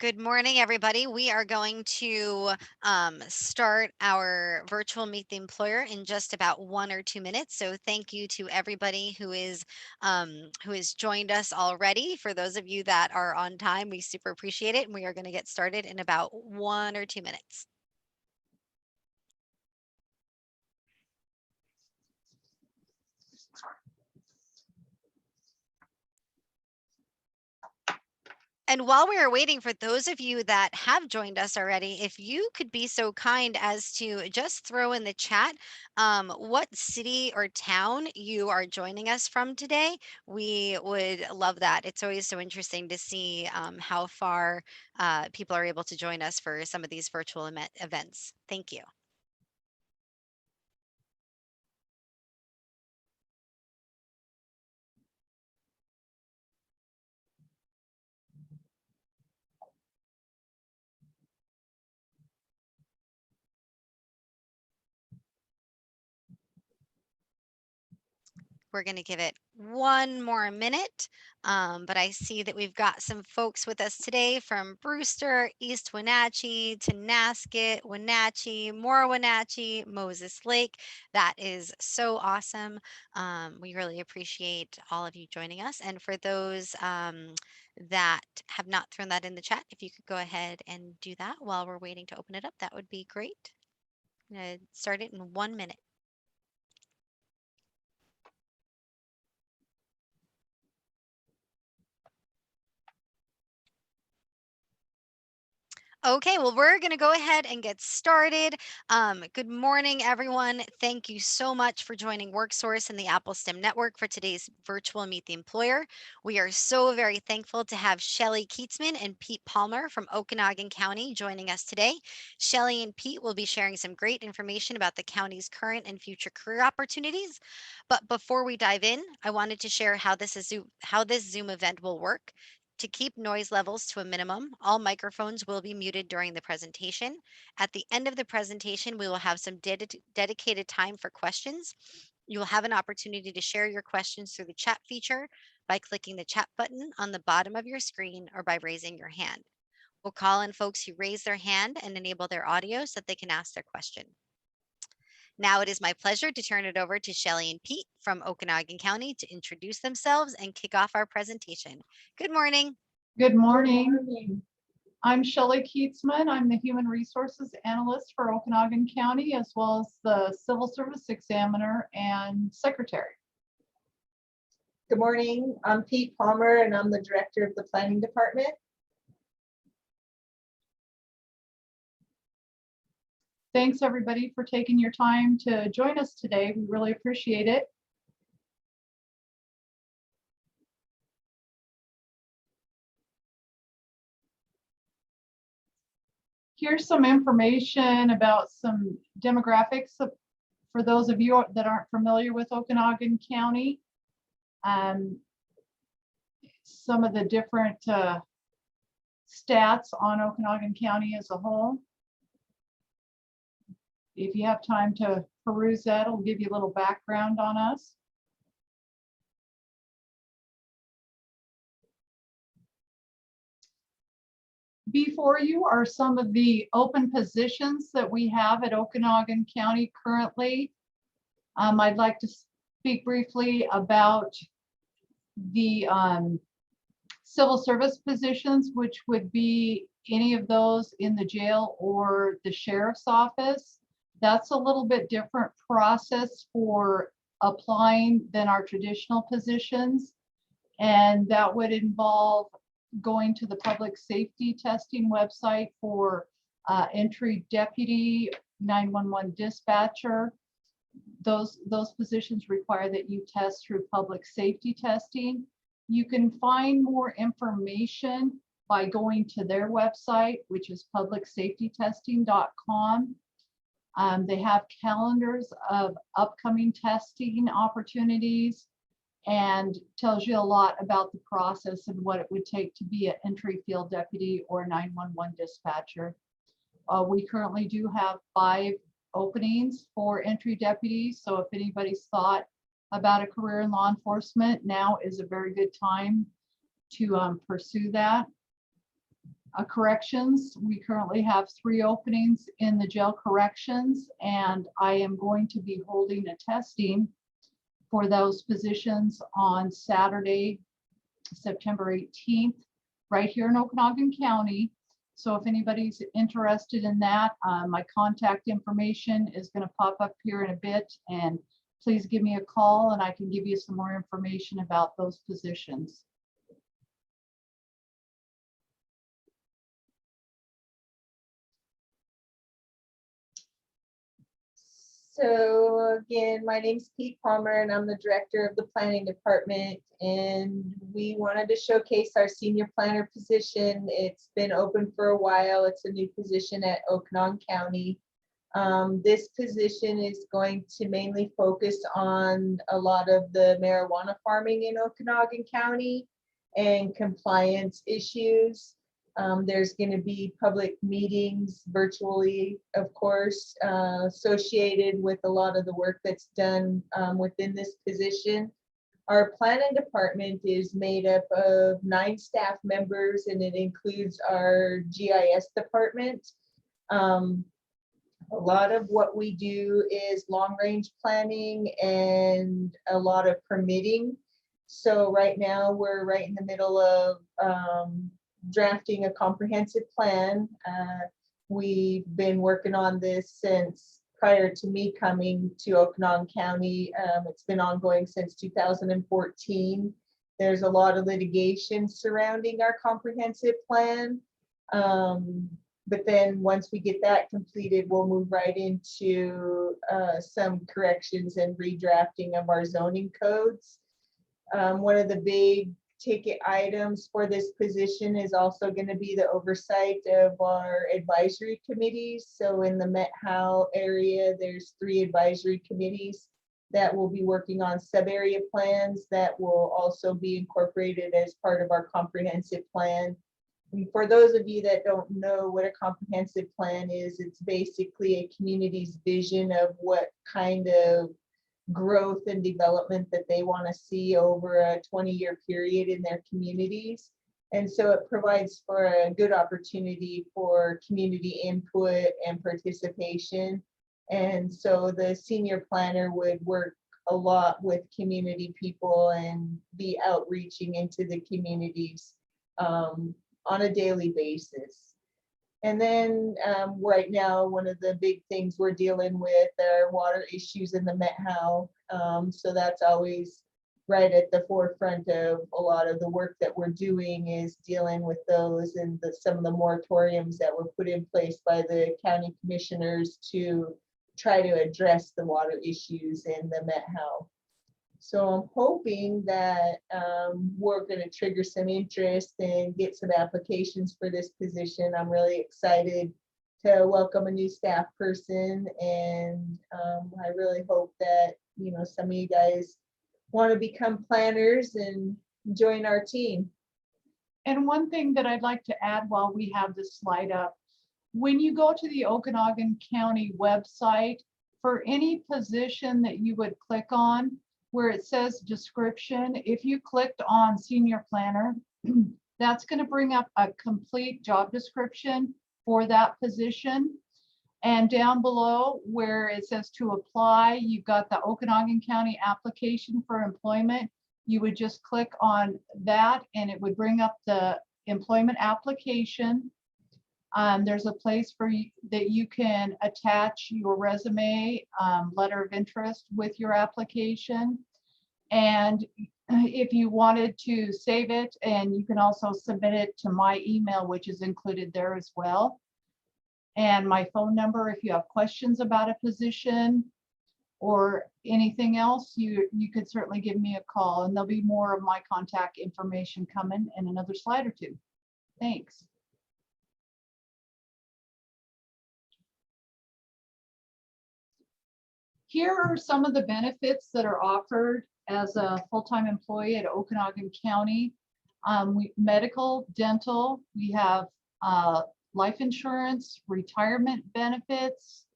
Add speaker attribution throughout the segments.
Speaker 1: Good morning, everybody. We are going to start our virtual Meet the Employer in just about 1 or 2 minutes. So thank you to everybody who has joined us already. For those of you that are on time, we super appreciate it. And we are going to get started in about 1 or 2 minutes. And while we are waiting, for those of you that have joined us already, if you could be so kind as to just throw in the chat what city or town you are joining us from today, we would love that. It's always so interesting to see how far people are able to join us for some of these virtual events. Thank you. We're going to give it one more minute, but I see that we've got some folks with us today from Brewster, East Wenatchee, Tonasket, Wenatchee, more Wenatchee, Moses Lake. That is so awesome. We really appreciate all of you joining us. And for those that have not thrown that in the chat, if you could go ahead and do that while we're waiting to open it up, that would be great. I'm going to start it in 1 minute. Okay, well, we're going to go ahead and get started. Good morning, everyone. Thank you so much for joining WorkSource and the Apple STEM Network for today's virtual Meet the Employer. We are so very thankful to have Shelly Keatsman and Pete Palmer from Okanogan County joining us today. Shelly and Pete will be sharing some great information about the county's current and future career opportunities. But before we dive in, I wanted to share how this Zoom event will work. To keep noise levels to a minimum, all microphones will be muted during the presentation. At the end of the presentation, we will have some dedicated time for questions. You will have an opportunity to share your questions through the chat feature by clicking the chat button on the bottom of your screen or by raising your hand. We'll call in folks who raise their hand and enable their audio so that they can ask their question. Now it is my pleasure to turn it over to Shelly and Pete from Okanogan County to introduce themselves and kick off our presentation. Good morning.
Speaker 2: Good morning. I'm Shelly Keatsman. I'm the Human Resources Analyst for Okanogan County, as well as the Civil Service Examiner and Secretary.
Speaker 3: Good morning. I'm Pete Palmer, and I'm the Director of the Planning Department.
Speaker 2: Thanks, everybody, for taking your time to join us today. We really appreciate it. Here's some information about some demographics for those of you that aren't familiar with Okanogan County. Some of the different stats on Okanogan County as a whole. If you have time to peruse that, it'll give you a little background on us. Before you are some of the open positions that we have at Okanogan County currently. I'd like to speak briefly about the civil service positions, which would be any of those in the jail or the sheriff's office. That's a little bit different process for applying than our traditional positions. And that would involve going to the public safety testing website for entry deputy, 911 dispatcher. Those positions require that you test through public safety testing. You can find more information by going to their website, which is publicsafetytesting.com. They have calendars of upcoming testing opportunities and tells you a lot about the process and what it would take to be an entry field deputy or 911 dispatcher. We currently do have 5 openings for entry deputies. So if anybody's thought about a career in law enforcement, now is a very good time to pursue that. Corrections. We currently have 3 openings in the jail corrections, and I am going to be holding a testing for those positions on Saturday, September 18th, right here in Okanogan County. So if anybody's interested in that, my contact information is going to pop up here in a bit, and please give me a call and I can give you some more information about those positions.
Speaker 3: So again, my name's Pete Palmer and I'm the director of the planning department, and we wanted to showcase our senior planner position. It's been open for a while. It's a new position at Okanogan County. This position is going to mainly focus on a lot of the marijuana farming in Okanogan County and compliance issues. There's going to be public meetings virtually, of course, associated with a lot of the work that's done within this position. Our planning department is made up of 9 staff members, and it includes our GIS department. A lot of what we do is long-range planning and a lot of permitting. So right now we're right in the middle of drafting a comprehensive plan. We've been working on this since prior to me coming to Okanogan County. It's been ongoing since 2014. There's a lot of litigation surrounding our comprehensive plan. But then once we get that completed, we'll move right into some corrections and redrafting of our zoning codes. One of the big ticket items for this position is also going to be the oversight of our advisory committees. So in the Met-Hal area, there's 3 advisory committees that will be working on sub-area plans that will also be incorporated as part of our comprehensive plan. And for those of you that don't know what a comprehensive plan is, it's basically a community's vision of what kind of growth and development that they want to see over a 20-year period in their communities. And so it provides for a good opportunity for community input and participation. And so the senior planner would work a lot with community people and be outreaching into the communities on a daily basis. And then right now, one of the big things we're dealing with are water issues in the Met-Hal. So that's always right at the forefront of a lot of the work that we're doing, is dealing with those and some of the moratoriums that were put in place by the county commissioners to try to address the water issues in the Met-Hal. So I'm hoping that we're going to trigger some interest and get some applications for this position. I'm really excited to welcome a new staff person, and I really hope that, you know, some of you guys want to become planners and join our team.
Speaker 2: And one thing that I'd like to add while we have this slide up, when you go to the Okanogan County website, for any position that you would click on, where it says description, if you clicked on senior planner, that's going to bring up a complete job description for that position. And down below where it says to apply, you've got the Okanogan County application for employment. You would just click on that and it would bring up the employment application. There's a place for you that you can attach your resume, letter of interest with your application. And if you wanted to save it, and you can also submit it to my email, which is included there as well. And my phone number, if you have questions about a position or anything else, you could certainly give me a call, and there'll be more of my contact information coming in another slide or two. Thanks. Here are some of the benefits that are offered as a full-time employee at Okanogan County. Medical, dental, we have life insurance, retirement benefits.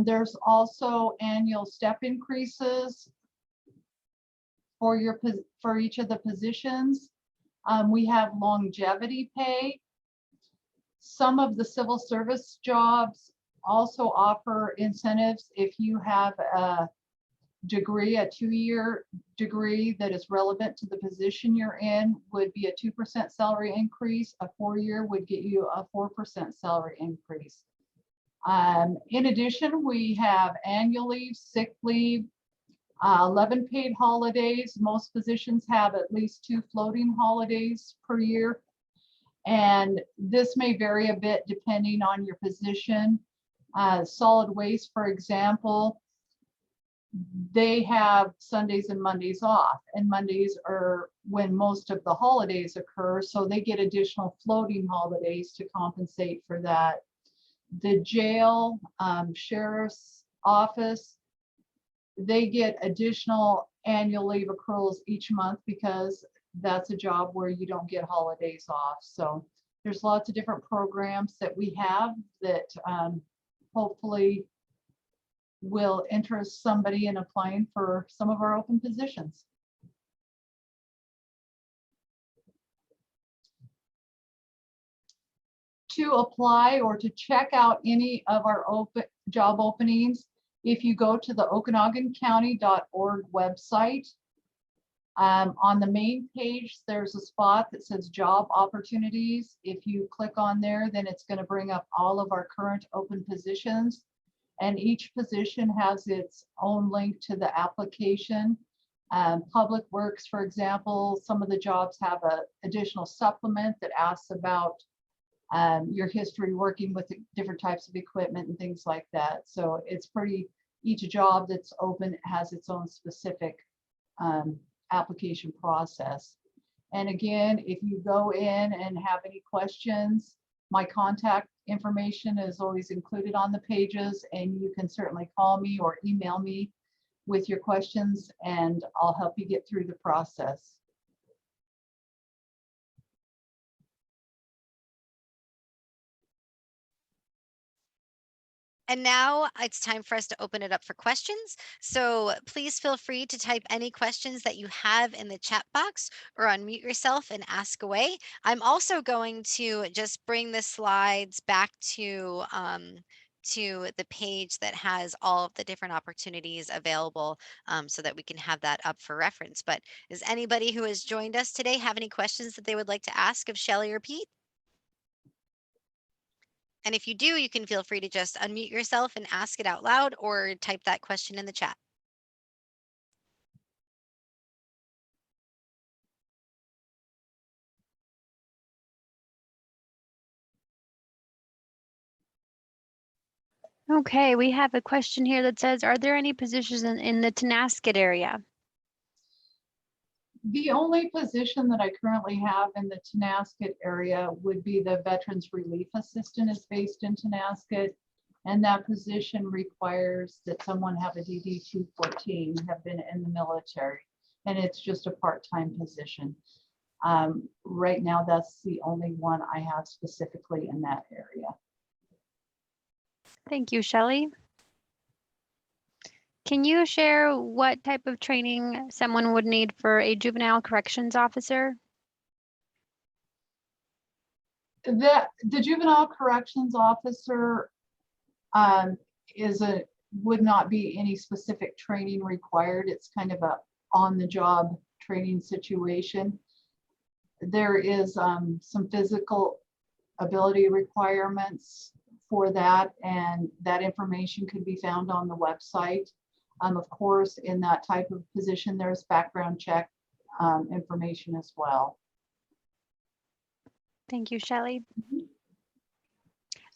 Speaker 2: There's also annual step increases for each of the positions. We have longevity pay. Some of the civil service jobs also offer incentives. If you have a degree, a 2-year degree that is relevant to the position you're in, would be a 2% salary increase. A 4-year would get you a 4% salary increase. In addition, we have annual leave, sick leave, 11 paid holidays. Most positions have at least 2 floating holidays per year. And this may vary a bit depending on your position. Solid waste, for example, they have Sundays and Mondays off, and Mondays are when most of the holidays occur, so they get additional floating holidays to compensate for that. The jail, sheriff's office, they get additional annual leave accruals each month because that's a job where you don't get holidays off. So there's lots of different programs that we have that hopefully will interest somebody in applying for some of our open positions. To apply or to check out any of our open job openings, if you go to the OkanoganCounty.org website, on the main page, there's a spot that says job opportunities. If you click on there, then it's going to bring up all of our current open positions. And each position has its own link to the application. Public Works, for example, some of the jobs have an additional supplement that asks about your history working with different types of equipment and things like that. So it's pretty, each job that's open has its own specific application process. And again, if you go in and have any questions, my contact information is always included on the pages, and you can certainly call me or email me with your questions, and I'll help you get through the process.
Speaker 1: And now it's time for us to open it up for questions. So please feel free to type any questions that you have in the chat box or unmute yourself and ask away. I'm also going to just bring the slides back to the page that has all of the different opportunities available so that we can have that up for reference. But does anybody who has joined us today have any questions that they would like to ask of Shelley or Pete? And if you do, you can feel free to just unmute yourself and ask it out loud or type that question in the chat.
Speaker 4: Okay, we have a question here that says, are there any positions in the Tonasket area?
Speaker 2: The only position that I currently have in the Tonasket area would be the Veterans Relief Assistant, is based in Tonasket. And that position requires that someone have a DD 214, have been in the military, and it's just a part-time position. Right now, that's the only one I have specifically in that area.
Speaker 4: Thank you, Shelley. Can you share what type of training someone would need for a juvenile corrections officer?
Speaker 2: The juvenile corrections officer would not be any specific training required. It's kind of a on-the-job training situation. There is some physical ability requirements for that, and that information could be found on the website. Of course, in that type of position, there's background check information as well.
Speaker 4: Thank you, Shelley.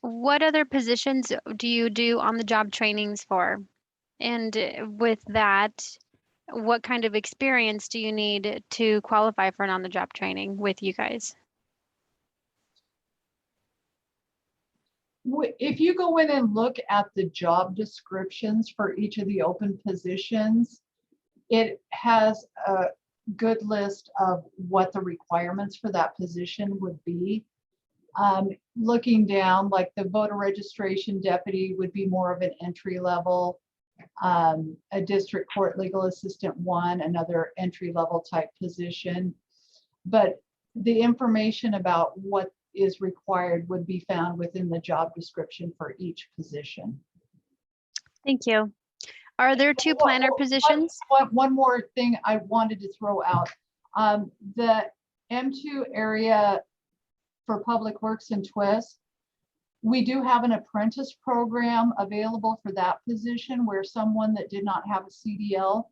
Speaker 4: What other positions do you do on the job trainings for? And with that, what kind of experience do you need to qualify for an on-the-job training with you guys?
Speaker 2: If you go in and look at the job descriptions for each of the open positions, it has a good list of what the requirements for that position would be. Looking down, like the voter registration deputy would be more of an entry level. A district court legal assistant 1, another entry level type position. But the information about what is required would be found within the job description for each position.
Speaker 4: Thank you. Are there two planner positions?
Speaker 2: One more thing I wanted to throw out. The M2 area for Public Works and Twist, we do have an apprentice program available for that position where someone that did not have a CDL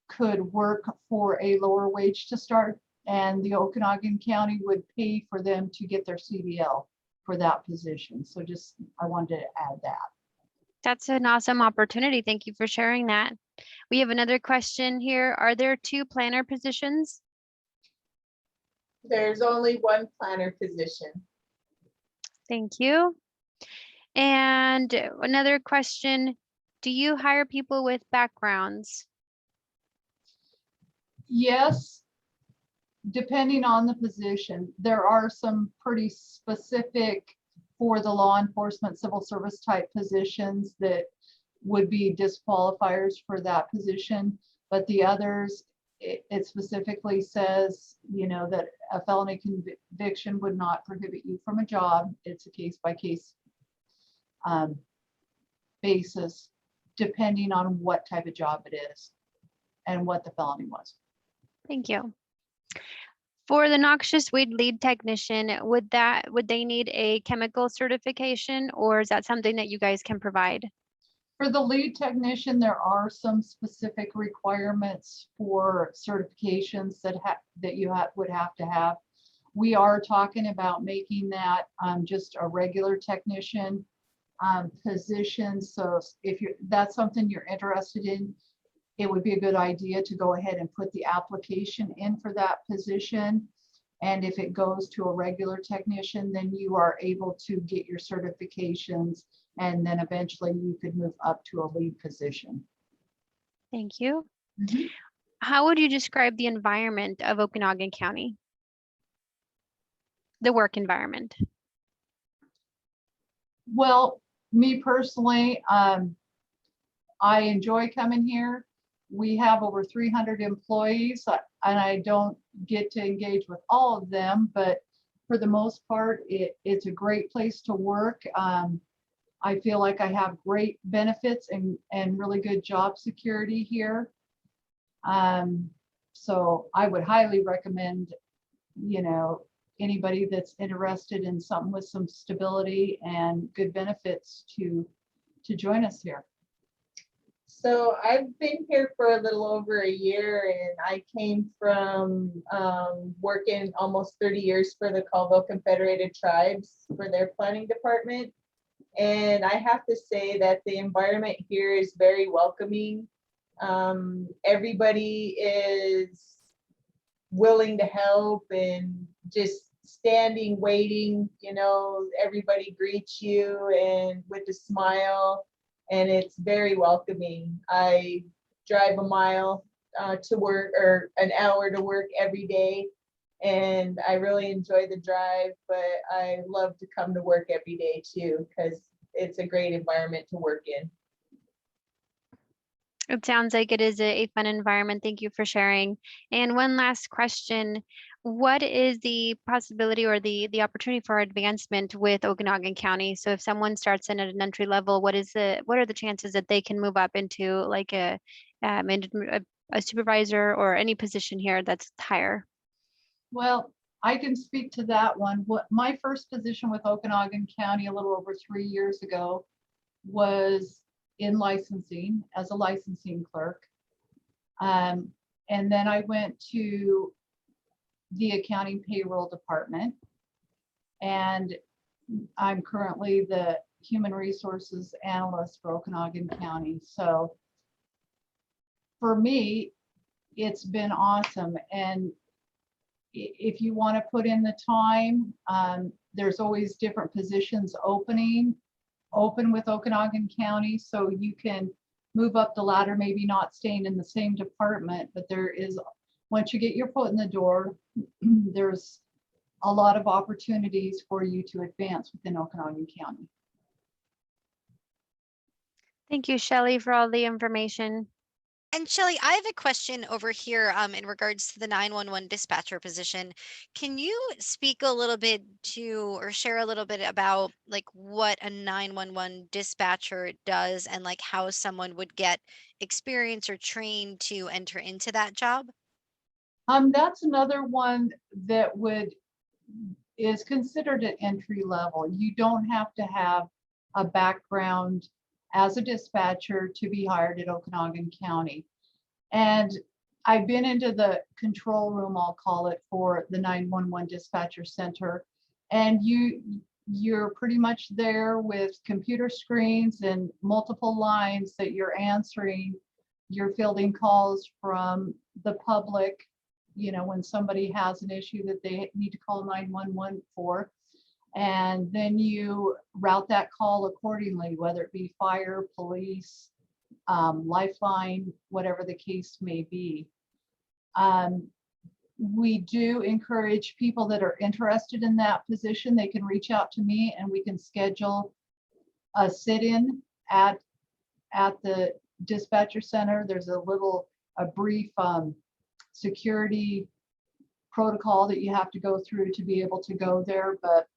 Speaker 2: could work for a lower wage to start, and the Okanogan County would pay for them to get their CDL for that position. So just, I wanted to add that.
Speaker 4: That's an awesome opportunity. Thank you for sharing that. We have another question here. Are there two planner positions?
Speaker 3: There's only one planner position.
Speaker 4: Thank you. And another question, do you hire people with backgrounds?
Speaker 2: Yes, depending on the position. There are some pretty specific for the law enforcement, civil service type positions that would be disqualifiers for that position. But the others, it specifically says, you know, that a felony conviction would not prohibit you from a job. It's a case by case basis, depending on what type of job it is and what the felony was.
Speaker 4: Thank you. For the noxious weed lead technician, would they need a chemical certification, or is that something that you guys can provide?
Speaker 2: For the lead technician, there are some specific requirements for certifications that would have to have. We are talking about making that just a regular technician position. So if that's something you're interested in, it would be a good idea to go ahead and put the application in for that position. And if it goes to a regular technician, then you are able to get your certifications, and then eventually you could move up to a lead position.
Speaker 4: Thank you.
Speaker 2: Mm-hmm.
Speaker 4: How would you describe the environment of Okanogan County? The work environment.
Speaker 2: Well, me personally, I enjoy coming here. We have over 300 employees, and I don't get to engage with all of them, but for the most part, it's a great place to work. I feel like I have great benefits and really good job security here. So I would highly recommend, you know, anybody that's interested in something with some stability and good benefits to join us here.
Speaker 3: So I've been here for a little over a year, and I came from working almost 30 years for the Colville Confederated Tribes for their planning department. And I have to say that the environment here is very welcoming. Everybody is willing to help and just standing, waiting, you know, everybody greets you and with a smile. And it's very welcoming. I drive a mile to work, or an hour to work every day. And I really enjoy the drive, but I love to come to work every day too, because it's a great environment to work in.
Speaker 4: It sounds like it is a fun environment. Thank you for sharing. And one last question. What is the possibility or the opportunity for advancement with Okanogan County? So if someone starts in at an entry level, what are the chances that they can move up into like a supervisor or any position here that's higher?
Speaker 2: Well, I can speak to that one. My first position with Okanogan County a little over 3 years ago was in licensing as a licensing clerk. And then I went to the accounting payroll department, and I'm currently the human resources analyst for Okanogan County. So for me, it's been awesome. And if you want to put in the time, there's always different positions open with Okanogan County, so you can move up the ladder, maybe not staying in the same department, but there is, once you get your foot in the door, there's a lot of opportunities for you to advance within Okanogan County.
Speaker 4: Thank you, Shelley, for all the information.
Speaker 1: And Shelly, I have a question over here in regards to the 911 dispatcher position. Can you speak a little bit to or share a little bit about like what a 911 dispatcher does and like how someone would get experience or trained to enter into that job?
Speaker 2: That's another one that is considered an entry level. You don't have to have a background as a dispatcher to be hired at Okanogan County. And I've been into the control room, I'll call it, for the 911 dispatcher center. And you're pretty much there with computer screens and multiple lines that you're answering. You're fielding calls from the public, when somebody has an issue that they need to call 911 for. And then you route that call accordingly, whether it be fire, police, lifeline, whatever the case may be. We do encourage people that are interested in that position. They can reach out to me and we can schedule a sit-in at the dispatcher center. There's a brief security protocol that you have to go through to be able to go there, but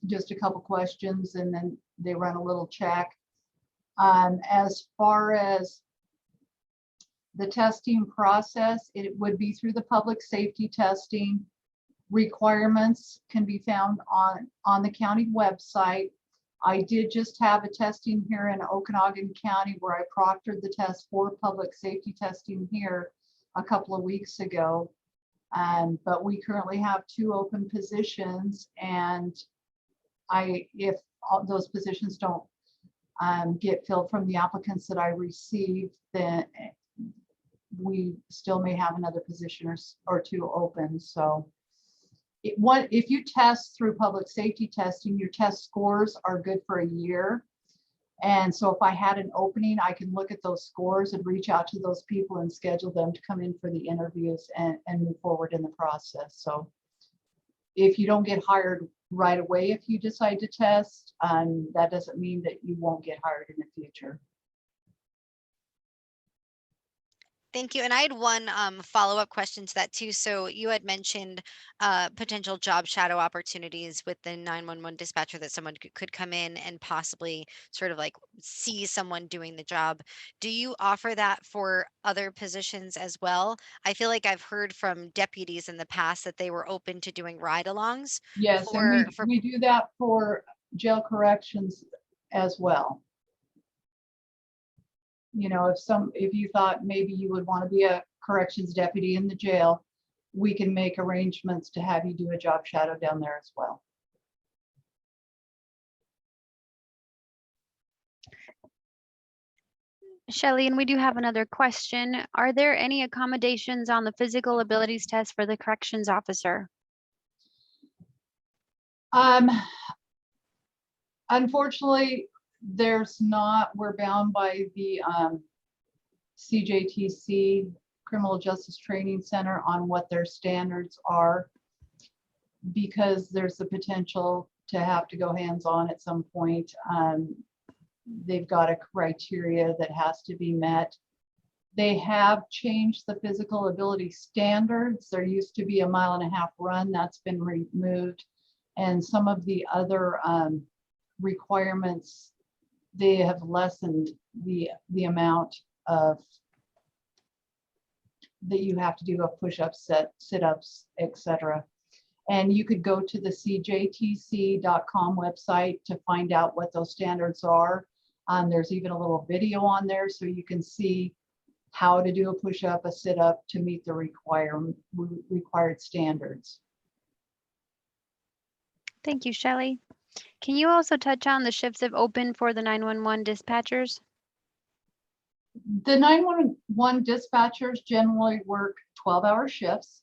Speaker 2: just a couple questions and then they run a little check. As far as the testing process, it would be through the public safety testing. Requirements can be found on the county website. I did just have a testing here in Okanogan County where I proctored the test for public safety testing here a couple of weeks ago. But we currently have 2 open positions, and if those positions don't get filled from the applicants that I received, then we still may have another position or 2 open. So if you test through public safety testing, your test scores are good for a year. And so if I had an opening, I can look at those scores and reach out to those people and schedule them to come in for the interviews and move forward in the process. So if you don't get hired right away, if you decide to test, that doesn't mean that you won't get hired in the future.
Speaker 1: Thank you. And I had one follow-up question to that too. So you had mentioned potential job shadow opportunities with the 911 dispatcher that someone could come in and possibly sort of like see someone doing the job. Do you offer that for other positions as well? I feel like I've heard from deputies in the past that they were open to doing ride-alongs
Speaker 2: Yes, and
Speaker 1: for
Speaker 2: we do that for jail corrections as well. If you thought maybe you would want to be a corrections deputy in the jail, we can make arrangements to have you do a job shadow down there as well.
Speaker 4: Shelley, and we do have another question. Are there any accommodations on the physical abilities test for the corrections officer?
Speaker 2: Unfortunately, there's not. We're bound by the CJTC, Criminal Justice Training Center, on what their standards are, because there's the potential to have to go hands-on at some point. They've got a criteria that has to be met. They have changed the physical ability standards. There used to be a 1.5 mile run, that's been removed. And some of the other requirements, they have lessened the amount of that you have to do of push-ups, sit-ups, etc. And you could go to the cjtc.com website to find out what those standards are. There's even a little video on there so you can see how to do a push-up, a sit-up to meet the required standards.
Speaker 4: Thank you, Shelley. Can you also touch on the shifts of open for the 911 dispatchers?
Speaker 2: The 911 dispatchers generally work 12-hour shifts,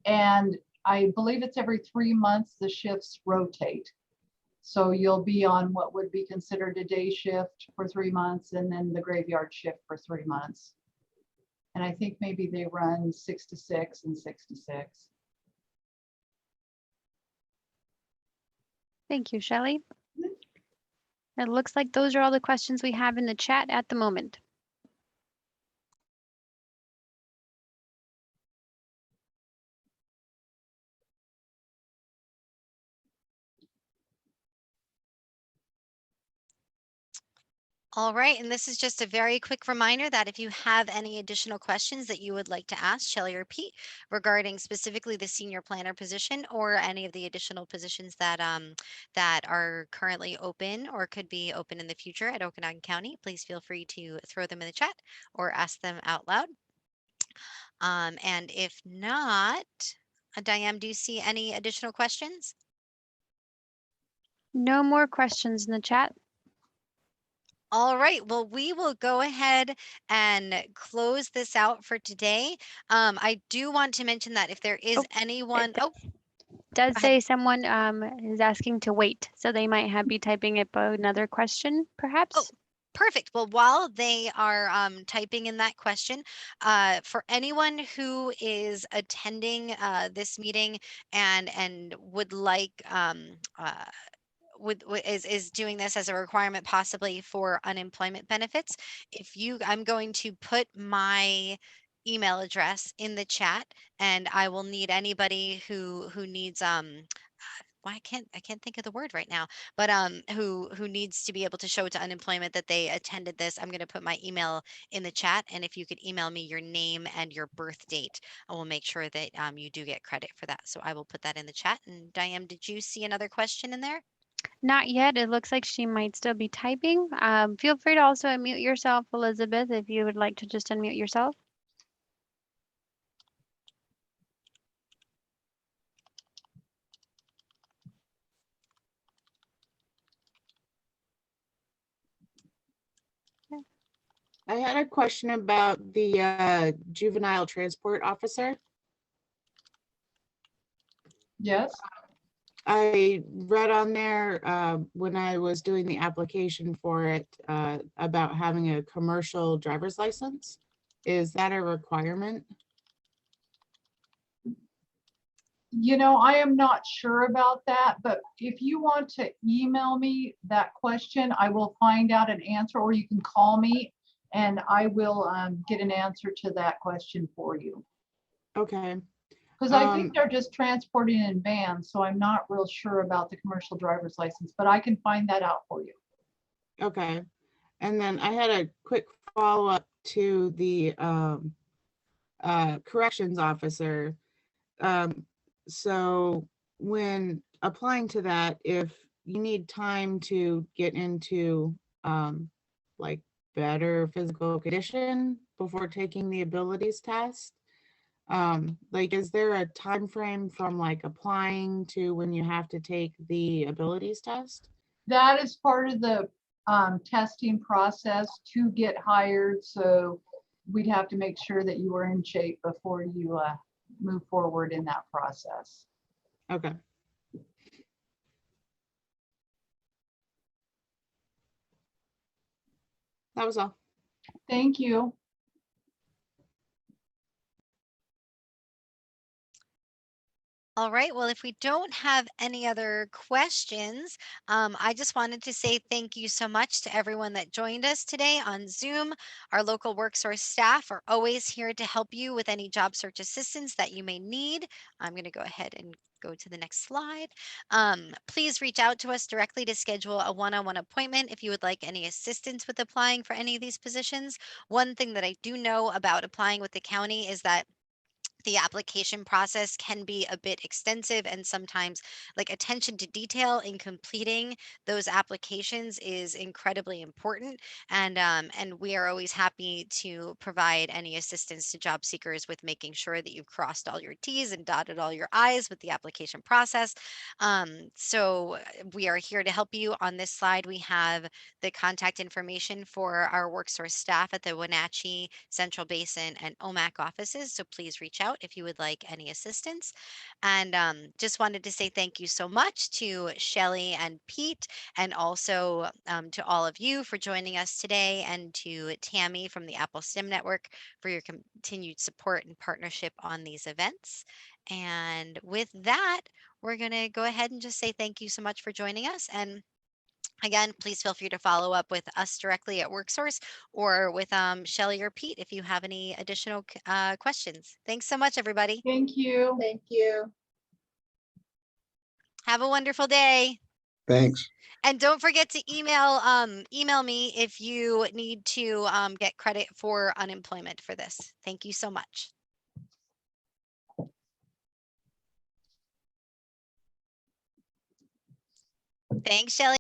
Speaker 2: and I believe it's every 3 months the shifts rotate. So you'll be on what would be considered a day shift for 3 months and then the graveyard shift for 3 months. And I think maybe they run 6 to 6 and 6 to 6.
Speaker 4: Thank you, Shelley. It looks like those are all the questions we have in the chat at the moment.
Speaker 1: All right, and this is just a very quick reminder that if you have any additional questions that you would like to ask Shelley or Pete regarding specifically the senior planner position or any of the additional positions that are currently open or could be open in the future at Okanogan County, please feel free to throw them in the chat or ask them out loud. And if not, Diane, do you see any additional questions?
Speaker 4: No more questions in the chat.
Speaker 1: All right, well, we will go ahead and close this out for today. I do want to mention that if there is
Speaker 4: Oh,
Speaker 1: anyone,
Speaker 4: it
Speaker 1: oh,
Speaker 4: does
Speaker 1: go ahead.
Speaker 4: say someone is asking to wait, so they might be typing up another question,
Speaker 1: Oh,
Speaker 4: perhaps.
Speaker 1: perfect. Well, while they are typing in that question, for anyone who is attending this meeting and would like is doing this as a requirement possibly for unemployment benefits, I'm going to put my email address in the chat, and I will need anybody who needs well, I can't think of the word right now, but who needs to be able to show to unemployment that they attended this. I'm going to put my email in the chat, and if you could email me your name and your birth date, I will make sure that you do get credit for that. So I will put that in the chat. And Diane, did you see another question in there?
Speaker 4: Not yet. It looks like she might still be typing. Feel free to also unmute yourself, Elizabeth, if you would like to just unmute yourself.
Speaker 5: I had a question about the juvenile transport officer.
Speaker 2: Yes,
Speaker 5: I read on there when I was doing the application for it about having a commercial driver's license. Is that a requirement?
Speaker 2: you know, I am not sure about that, but if you want to email me that question, I will find out an answer, or you can call me and I will get an answer to that question for you.
Speaker 5: Okay.
Speaker 2: Because I think they're just transporting in vans, so I'm not real sure about the commercial driver's license, but I can find that out for you.
Speaker 5: Okay. And then I had a quick follow-up to the corrections officer. So when applying to that, if you need time to get into like better physical condition before taking the abilities test, like, is there a time frame from like applying to when you have to take the abilities test?
Speaker 2: That is part of the testing process to get hired. So we'd have to make sure that you are in shape before you move forward in that process.
Speaker 5: Okay. That was all.
Speaker 2: Thank you.
Speaker 1: All right. Well, if we don't have any other questions, I just wanted to say thank you so much to everyone that joined us today on Zoom. Our local WorkSource staff are always here to help you with any job search assistance that you may need. I'm going to go ahead and go to the next slide. Please reach out to us directly to schedule a one-on-one appointment if you would like any assistance with applying for any of these positions. One thing that I do know about applying with the county is that the application process can be a bit extensive, and sometimes like attention to detail in completing those applications is incredibly important, and we are always happy to provide any assistance to job seekers with making sure that you've crossed all your T's and dotted all your I's with the application process. So we are here to help you. On this slide we have the contact information for our WorkSource staff at the Wenatchee, Central Basin, and OMAC offices. So please reach out if you would like any assistance. And just wanted to say thank you so much to Shelley and Pete, and also to all of you for joining us today, and to Tammy from the Apple STEM Network for your continued support and partnership on these events. And with that, we're going to go ahead and just say thank you so much for joining us. And again, please feel free to follow up with us directly at WorkSource, or with Shelley or Pete if you have any additional questions. Thanks so much, everybody.
Speaker 2: Thank you.
Speaker 3: Thank you.
Speaker 1: Have a wonderful day.
Speaker 6: Thanks.
Speaker 1: And don't forget to email me if you need to get credit for unemployment for this. Thank you so much. Thanks, Shelley.